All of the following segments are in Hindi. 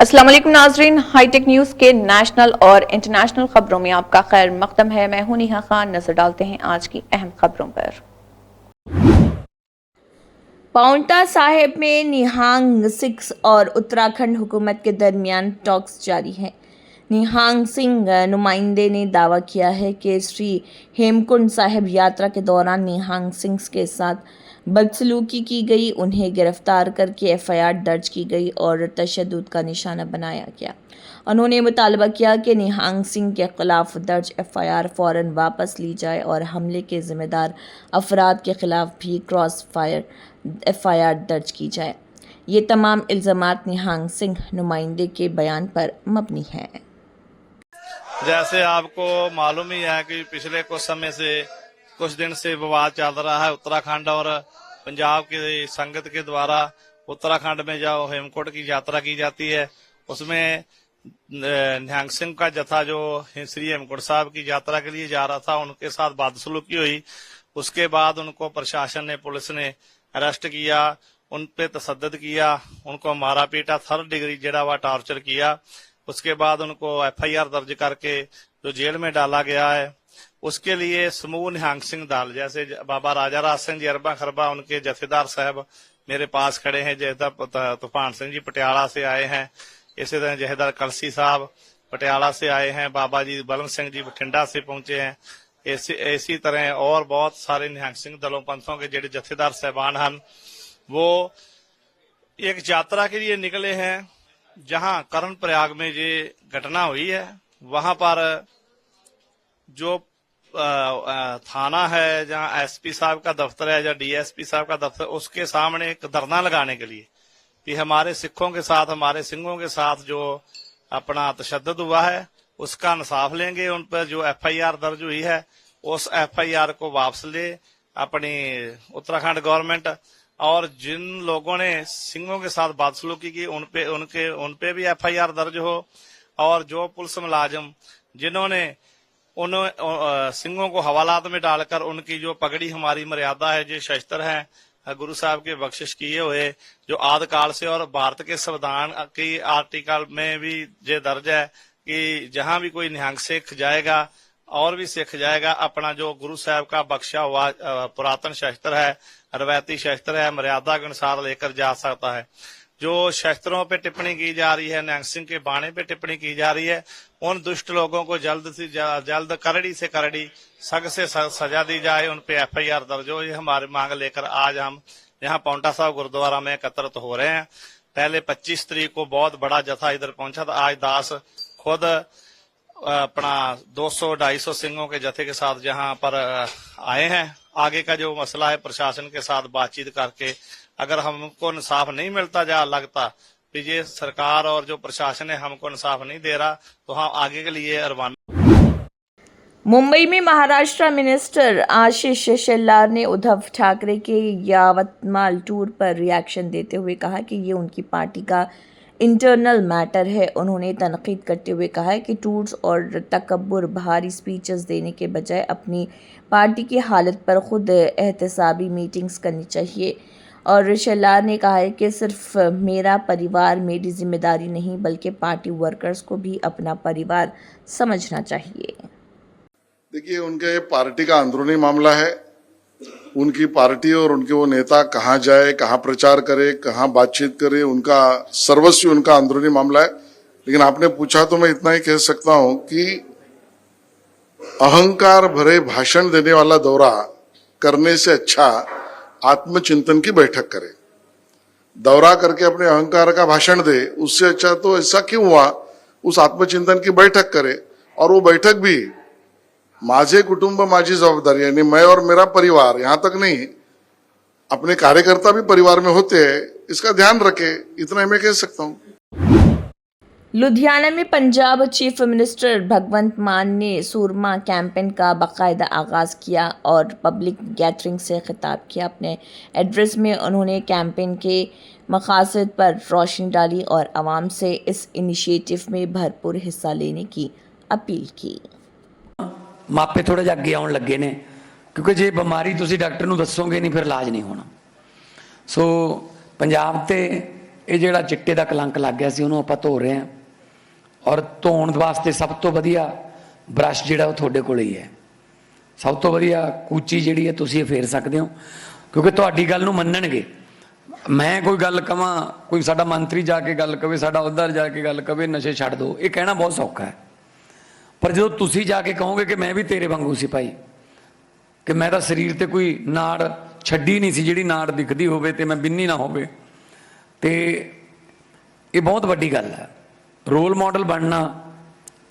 अस्सलाम वालेकुम नाजरीन, हाईटेक न्यूज के नेशनल और इंटरनेशनल खबरों में आपका खैर मकदम है। मैं हूं नेहा खान। नजर डालते हैं आज की अहम खबरों पर। पाउंटा साहिब में निहंग सिंह और उत्तराखंड हुकूमत के दरमियान टॉक्स जारी हैं। निहंग सिंह नुमाइंदे ने दावा किया है कि श्री हेमकुंड साहिब यात्रा के दौरान निहंग सिंह के साथ बदसलूकी की गई, उन्हें गिरफ्तार करके एफआईआर दर्ज की गई और तशद्दुद का निशाना बनाया गया। उन्होंने मुतालबा किया कि निहंग सिंह के खिलाफ दर्ज एफआईआर फौरन वापस ली जाए और हमले के जिम्मेदार अफराद के खिलाफ भी क्रॉस फायर एफआईआर दर्ज की जाए। ये तमाम इल्ज़ामात निहंग सिंह नुमाइंदे के बयान पर मबनी हैं। जैसे आपको मालूम ही है कि पिछले कुछ दिन से विवाद चल रहा है उत्तराखंड और पंजाब की संगत के द्वारा। उत्तराखंड में जो हेमकुंड की यात्रा की जाती है उसमें निहंग सिंह का जत्था जो श्री हेमकुंड साहब की यात्रा के लिए जा रहा था, उनके साथ बदसलूकी हुई। उसके बाद उनको प्रशासन ने, पुलिस ने अरेस्ट किया, उन पे तशद्दुद किया, उनको मारा पीटा, 3rd डिग्री जड़ा हुआ टॉर्चर किया। उसके बाद उनको एफआईआर दर्ज करके जो जेल में डाला गया है। उसके लिए समूह निहंग सिंह दल, जैसे बाबा राजा राज सिंह जी अरबा खरबा, उनके जथेदार साहब मेरे पास खड़े हैं। जथेदार तूफान सिंह जी पटियाला से आए हैं। इसी तरह जथेदार कलसी साहब पटियाला से आए हैं। बाबा जी बलम सिंह जी बठिंडा से पहुंचे हैं। इसी तरह और बहुत सारे निहंग सिंह दलों पंथों के जेडे जथेदार साहबान हैं, वो एक यात्रा के लिए निकले हैं। जहां करण प्रयाग में ये घटना हुई है, वहां पर जो थाना है, जहां एसपी साहब का दफ्तर है या डीएसपी साहब का दफ्तर, उसके सामने एक धरना लगाने के लिए कि हमारे सिखों के साथ, हमारे सिंहों के साथ जो अपना तशद्दुद हुआ है उसका इंसाफ लेंगे। उन पर जो एफआईआर दर्ज हुई है उस एफआईआर को वापस ले अपनी उत्तराखंड गवर्नमेंट, और जिन लोगों ने सिंहों के साथ बदसलूकी की उन पे भी एफआईआर दर्ज हो। और जो पुलिस मुलाजिम जिन्होंने उन सिंहों को हवालात में डालकर उनकी जो पगड़ी, हमारी मर्यादा है, जो शस्त्र है गुरु साहब के बख्शिश किए हुए, जो आदिकाल से और भारत के संविधान की आर्टिकल में भी ये दर्ज है कि जहां भी कोई निहंग सिख जाएगा और भी सिख जाएगा, अपना जो गुरु साहब का बख्शा हुआ पुरातन शस्त्र है, रवायती शस्त्र है, मर्यादा के अनुसार लेकर जा सकता है। जो शस्त्रों पे टिप्पणी की जा रही है, निहंग सिंह के बाणे पे टिप्पणी की जा रही है, उन दुष्ट लोगों को जल्द से जल्द करड़ी से करड़ी सख्त से सजा दी जाए, उन पे एफआईआर दर्ज हो। ये हमारी मांग लेकर आज हम यहाँ पाउंटा साहब गुरुद्वारा में एकत्रित हो रहे हैं। पहले 25 तारीख को बहुत बड़ा जत्था इधर पहुंचा था। आज दास खुद अपना 200-250 सिंहों के जत्थे के साथ जहां पर आए हैं। आगे का जो मसला है प्रशासन के साथ बातचीत करके, अगर हमको इंसाफ नहीं मिलता, जा लगता कि ये सरकार और जो प्रशासन है हमको इंसाफ नहीं दे रहा, तो हम आगे के लिए रवाना। मुंबई में महाराष्ट्र मिनिस्टर आशीष शेलार ने उद्धव ठाकरे के यावतमाल टूर पर रिएक्शन देते हुए कहा कि ये उनकी पार्टी का इंटरनल मैटर है। उन्होंने तनकीद करते हुए कहा है कि टूर्स और तकब्बुर, भारी स्पीचेस देने के बजाय अपनी पार्टी की हालत पर खुद एहतसाबी मीटिंग्स करनी चाहिए। और शेलार ने कहा है कि सिर्फ मेरा परिवार मेरी जिम्मेदारी नहीं, बल्कि पार्टी वर्कर्स को भी अपना परिवार समझना चाहिए। देखिए, उनके पार्टी का अंदरूनी मामला है। उनकी पार्टी और उनके वो नेता कहाँ जाए, कहाँ प्रचार करे, कहाँ बातचीत करे, उनका सर्वस्व उनका अंदरूनी मामला है। लेकिन आपने पूछा तो मैं इतना ही कह सकता हूं कि अहंकार भरे भाषण देने वाला दौरा करने से अच्छा आत्मचिंतन की बैठक करे। दौरा करके अपने अहंकार का भाषण दे, उससे अच्छा तो ऐसा क्यों हुआ, उस आत्मचिंतन की बैठक करे। और वो बैठक भी माझे कुटुंब माझी जबाबदारी, यानी मैं और मेरा परिवार, यहां तक नहीं अपने कार्यकर्ता भी परिवार में होते हैं, इसका ध्यान रखे। इतना मैं कह सकता हूं। लुधियाना में पंजाब चीफ मिनिस्टर भगवंत मान ने सूरमा कैंपेन का बाकायदा आगाज़ किया और पब्लिक गैदरिंग से खिताब किया। अपने एड्रेस में उन्होंने कैंपेन के मकासद पर रोशनी डाली और आवाम से इस इनिशिएटिव में भरपूर हिस्सा लेने की अपील की। मापे थोड़ा जिहा अगे आउण लगे ने, क्योंकि जे बीमारी तुसीं डॉक्टर नूं दसोगे नहीं फिर इलाज नहीं होना। सो पंजाब ते ਇਹ ਜਿਹੜਾ ਚਿੱਟੇ ਦਾ ਕਲੰਕ ਲੱਗ ਗਿਆ ਸੀ ਉਹਨੂੰ ਆਪਾਂ ਧੋ ਰਹੇ ਹਾਂ, ਔਰ ਧੋਣ ਵਾਸਤੇ ਸਭ ਤੋਂ ਵਧੀਆ ਬ੍ਰਸ਼ ਜਿਹੜਾ ਉਹ ਤੁਹਾਡੇ ਕੋਲ ਹੀ ਹੈ। ਸਭ ਤੋਂ ਵਧੀਆ ਕੂਚੀ ਜਿਹੜੀ ਹੈ ਤੁਸੀਂ ਇਹ ਫੇਰ ਸਕਦੇ ਹੋ, ਕਿਉਂਕਿ ਤੁਹਾਡੀ ਗੱਲ ਨੂੰ ਮੰਨਣਗੇ। ਮੈਂ ਕੋਈ ਗੱਲ ਕਵਾਂ, ਕੋਈ ਸਾਡਾ ਮੰਤਰੀ ਜਾ ਕੇ ਗੱਲ ਕਵੇ, ਸਾਡਾ ਅਹੁਦਾ ਜਾ ਕੇ ਗੱਲ ਕਵੇ ਨਸ਼ੇ ਛੱਡ ਦਿਓ, ਇਹ ਕਹਿਣਾ ਬਹੁਤ ਸੌਖਾ ਹੈ। ਪਰ ਜਦੋਂ ਤੁਸੀਂ ਜਾ ਕੇ ਕਹੋਗੇ ਕਿ ਮੈਂ ਵੀ ਤੇਰੇ ਵਾਂਗੂ ਸੀ ਭਾਈ, ਕਿ ਮੈਂ ਤਾਂ ਸਰੀਰ ਤੇ ਕੋਈ ਨਾੜ ਛੱਡੀ ਨਹੀਂ ਸੀ ਜਿਹੜੀ ਨਾੜ ਦਿਖਦੀ ਹੋਵੇ ਤੇ ਮੈਂ ਬਿੰਨੀ ਨਾ ਹੋਵੇ, ਤੇ ਇਹ ਬਹੁਤ ਵੱਡੀ ਗੱਲ ਹੈ। ਰੋਲ ਮਾਡਲ ਬਣਨਾ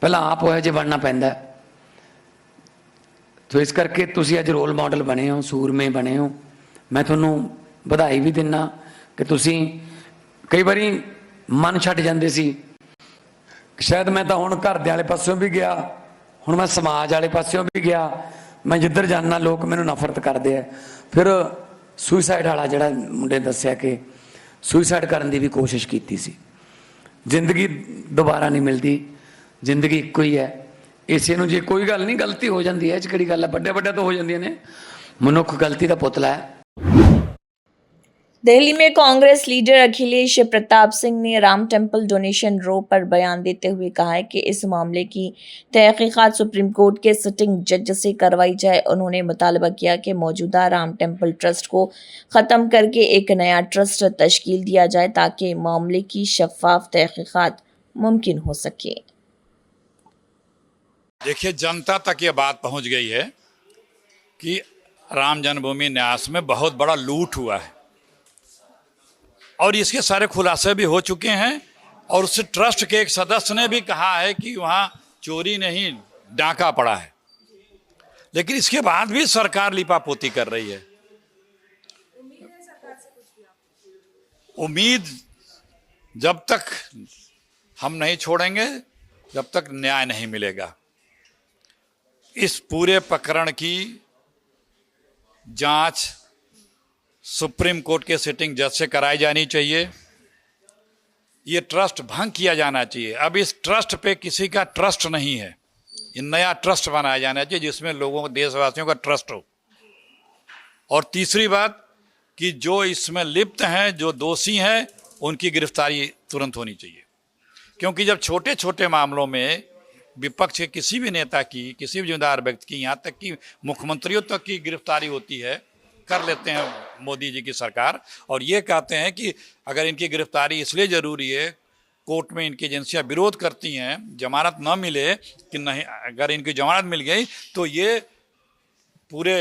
ਪਹਿਲਾਂ ਆਪ ਹੋਇਆ ਜੇ ਬਣਨਾ ਪੈਂਦਾ। तो इस करके तुसी अज रोल मॉडल बने हो, सूरमे बने हो। मैं थोनू बधाई भी दिना कि तुसी कई बारी मन छड्ड जांदे सी, शायद मैं तो हुण घर दे वाले पासों भी गया, हुण मैं समाज वाले पासों भी गया, मैं जिधर जाना लोग मैनू नफरत करते हैं। फिर सुइसाइड वाला जिहड़ा मुंडे दस्सिया कि सुइसाइड करने की भी कोशिश की सी। जिंदगी दोबारा नहीं मिलती, जिंदगी इक्को ही है। इसे नूं जे कोई गल नहीं, गलती हो जाती है, किहड़ी गल है, बड़े बड़े तो हो जांदियां ने, मनुख गलती का पुतला है। दिल्ली में कांग्रेस लीडर अखिलेश प्रताप सिंह ने राम टेम्पल डोनेशन रो पर बयान देते हुए कहा है कि इस मामले की तहकीकात सुप्रीम कोर्ट के सिटिंग जज से करवाई जाए। उन्होंने मुतालबा किया कि मौजूदा राम टेम्पल ट्रस्ट को ख़त्म करके एक नया ट्रस्ट तश्कील दिया जाए ताकि मामले की शफाफ तहकीकात मुमकिन हो सके। देखिए, जनता तक ये बात पहुंच गई है कि राम जन्मभूमि न्यास में बहुत बड़ा लूट हुआ है और इसके सारे खुलासे भी हो चुके हैं। और उस ट्रस्ट के एक सदस्य ने भी कहा है कि वहाँ चोरी नहीं, डाका पड़ा है। लेकिन इसके बाद भी सरकार लिपापोती कर रही है। उम्मीद जब तक हम नहीं छोड़ेंगे, जब तक न्याय नहीं मिलेगा। इस पूरे प्रकरण की जांच सुप्रीम कोर्ट के सिटिंग जज से कराई जानी चाहिए। ये ट्रस्ट भंग किया जाना चाहिए। अब इस ट्रस्ट पे किसी का ट्रस्ट नहीं है, ये नया ट्रस्ट बनाया जाना चाहिए जिसमें लोगों, देशवासियों का ट्रस्ट हो। और तीसरी बात कि जो इसमें लिप्त हैं, जो दोषी हैं, उनकी गिरफ्तारी तुरंत होनी चाहिए। क्योंकि जब छोटे छोटे मामलों में विपक्ष के किसी भी नेता की, किसी भी जिम्मेदार व्यक्ति की, यहाँ तक कि मुख्यमंत्रियों तक की गिरफ्तारी होती है, कर लेते हैं मोदी जी की सरकार, और ये कहते हैं कि अगर इनकी गिरफ्तारी इसलिए ज़रूरी है, कोर्ट में इनकी एजेंसियाँ विरोध करती हैं, जमानत न मिले कि नहीं, अगर इनकी जमानत मिल गई तो ये पूरे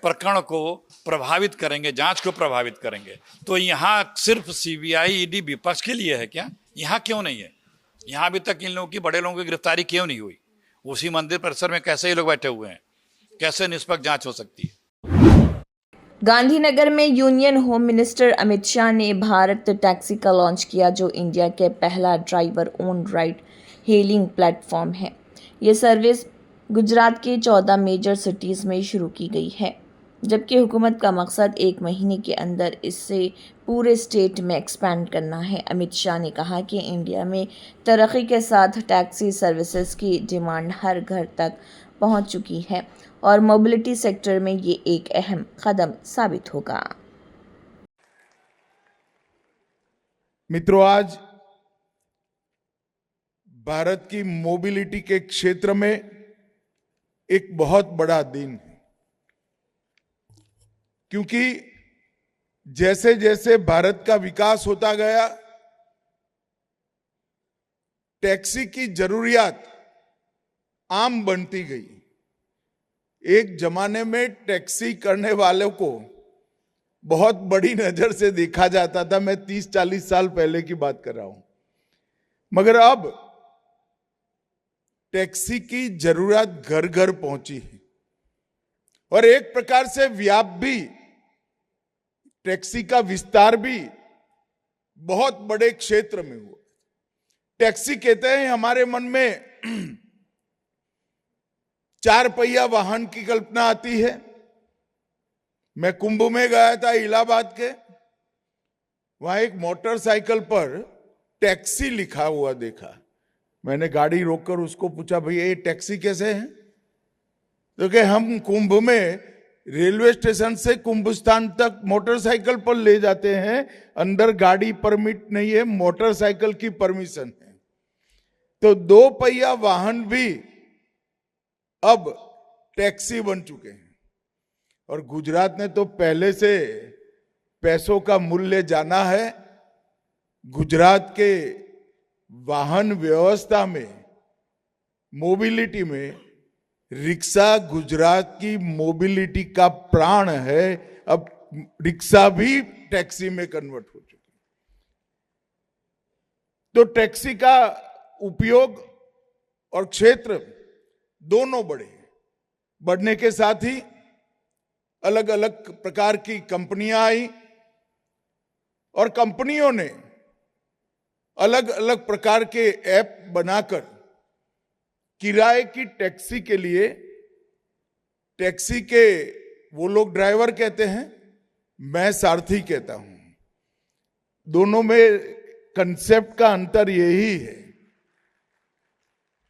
प्रकरण को प्रभावित करेंगे, जांच को प्रभावित करेंगे। तो यहाँ सिर्फ सीबीआई, ईडी विपक्ष के लिए है क्या? यहाँ क्यों नहीं है? यहाँ अभी तक इन लोगों की, बड़े लोगों की गिरफ्तारी क्यों नहीं हुई? उसी मंदिर परिसर में कैसे ये लोग बैठे हुए हैं? कैसे निष्पक्ष जांच हो सकती है? गांधीनगर में union home minister Amit Shah ने भारत टैक्सी का लॉन्च किया, जो इंडिया के पहला driver own ride hailing platform है। ये सर्विस गुजरात के 14 मेजर सिटीज़ में शुरू की गई है, जबकि हुकूमत का मकसद 1 महीने के अंदर इससे पूरे स्टेट में एक्सपैंड करना है। अमित शाह ने कहा कि इंडिया में तरक्की के साथ टैक्सी सर्विसेज की डिमांड हर घर तक पहुंच चुकी है और मोबिलिटी सेक्टर में ये एक अहम कदम साबित होगा। मित्रों, आज भारत की मोबिलिटी के क्षेत्र में एक बहुत बड़ा दिन है, क्योंकि जैसे जैसे भारत का विकास होता गया, टैक्सी की जरूरियात आम बनती गई। एक जमाने में टैक्सी करने वालों को बहुत बड़ी नजर से देखा जाता था। मैं 30-40 साल पहले की बात कर रहा हूं। मगर अब टैक्सी की जरूरत घर घर पहुंची है और एक प्रकार से व्याप भी, टैक्सी का विस्तार भी बहुत बड़े क्षेत्र में हुआ। टैक्सी कहते हैं, हमारे मन में 4 पहिया वाहन की कल्पना आती है। मैं कुंभ में गया था इलाहाबाद के, वहां एक मोटरसाइकिल पर टैक्सी लिखा हुआ देखा। मैंने गाड़ी रोककर उसको पूछा, भैया ये टैक्सी कैसे है? तो कि हम कुंभ में रेलवे स्टेशन से कुंभस्थान तक मोटरसाइकिल पर ले जाते हैं, अंदर गाड़ी परमिट नहीं है, मोटरसाइकिल की परमिशन है। तो 2 पहिया वाहन भी अब टैक्सी बन चुके हैं। और गुजरात ने तो पहले से पैसों का मूल्य जाना है। गुजरात के वाहन व्यवस्था में, मोबिलिटी में रिक्शा गुजरात की मोबिलिटी का प्राण है। अब रिक्शा भी टैक्सी में कन्वर्ट हो चुकी। तो टैक्सी का उपयोग और क्षेत्र दोनों बढ़ने के साथ ही अलग अलग प्रकार की कंपनियां आई और कंपनियों ने अलग अलग प्रकार के ऐप बनाकर किराए की टैक्सी के लिए, टैक्सी के वो लोग ड्राइवर कहते हैं, मैं सारथी कहता हूं, दोनों में कंसेप्ट का अंतर यही है।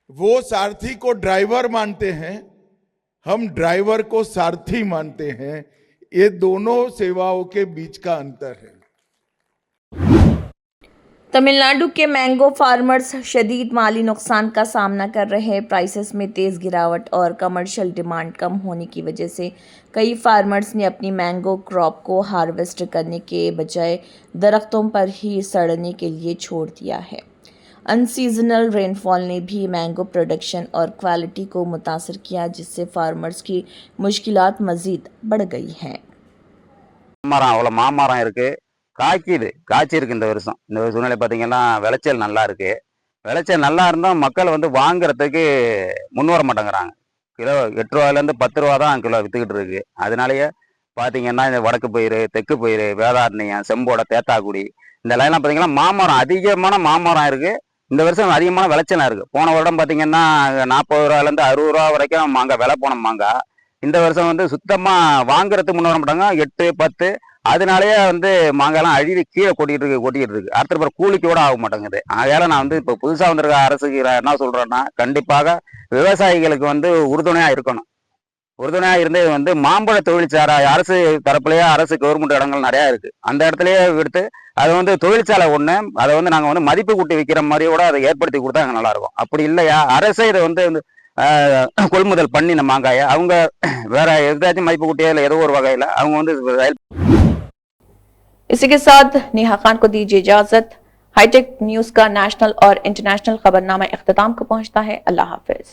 वो सारथी को ड्राइवर मानते हैं, हम ड्राइवर को सारथी मानते हैं। ये दोनों सेवाओं के बीच का अंतर है। तमिलनाडु के मैंगो फार्मर्स शदीद माली नुकसान का सामना कर रहे हैं। प्राइसेस में तेज़ गिरावट और कमर्शियल डिमांड कम होने की वजह से कई फार्मर्स ने अपनी मैंगो क्रॉप को हार्वेस्ट करने के बजाय दरख्तों पर ही सड़ने के लिए छोड़ दिया है। अनसीजनल रेनफॉल ने भी मैंगो प्रोडक्शन और क्वालिटी को मुतासर किया, जिससे फार्मर्स की मुश्किलात मज़ीद बढ़ गई हैं। மரம் அவ்வளோ மாமரம் இருக்கு, காய்ச்சிருக்கு இந்த வருஷம். இந்த சூழ்நிலை பார்த்தீங்கன்னா விளைச்சல் நல்லா இருக்கு. விளைச்சல் நல்லா இருந்தால் மக்கள் வந்து வாங்குறதுக்கு முன் வர மாட்டேங்கிறாங்க. கிலோ 8 ரூபாயிலேருந்து 10 ரூபா தான் கிலோ விற்றுக்கிட்டு இருக்கு. அதனாலேயே பார்த்தீங்கன்னா இந்த வடக்கு பயிர், தெற்கு பயிர், வேதாரண்யம், செம்போட, தேத்தாக்குடி இந்த லைன்லாம் பார்த்தீங்கன்னா மாமரம், அதிகமான மாமரம் இருக்கு. இந்த வருஷம் அதிகமான விளைச்சலாக இருக்கு. போன வருடம் பார்த்தீங்கன்னா 40 ரூபாயிலேருந்து 60 ரூபா வரைக்கும் மாங்காய் விலை போன மாங்காய். இந்த வருஷம் வந்து சுத்தமாக வாங்குறதுக்கு முன் வர மாட்டாங்க, 8, 10. அதனாலேயே வந்து மாங்காய்லாம் அழுவி கீழே கொட்டிட்டு இருக்கு. அடுத்த பிறகு கூலிக்கு கூட ஆக மாட்டேங்குது. அதனால நான் வந்து இப்போ புதுசாக வந்திருக்க அரசுக்கு என்ன சொல்றேன்னா, கண்டிப்பாக விவசாயிகளுக்கு வந்து உறுதுணையாக இருக்கணும். உறுதுணையாக இருந்து வந்து மாம்பழ தொழிற்சாலை அரசு தரப்புலேயே, அரசு கவர்மெண்ட் இடங்கள் நிறையா இருக்கு, அந்த இடத்துலயே எடுத்து அதை வந்து தொழிற்சாலை ஒன்று, அதை வந்து நாங்கள் வந்து மதிப்பு கூட்டி விற்கிற மாதிரி கூட அதை ஏற்படுத்தி கொடுத்தா எங்களுக்கு நல்லா இருக்கும். அப்படி இல்லையா, அரசே இதை வந்து கொள்முதல் பண்ணி இந்த மாங்காயை அவங்க வேற எதாச்சும் மதிப்பு கூட்டியா இல்லை ஏதோ ஒரு வகையில் அவங்க வந்து। इसी के साथ नेहा खान को दीजिए इजाजत। हाईटेक न्यूज का नेशनल और इंटरनेशनल खबरनामा इख्तिताम को पहुंचता है। अल्लाह हाफिज।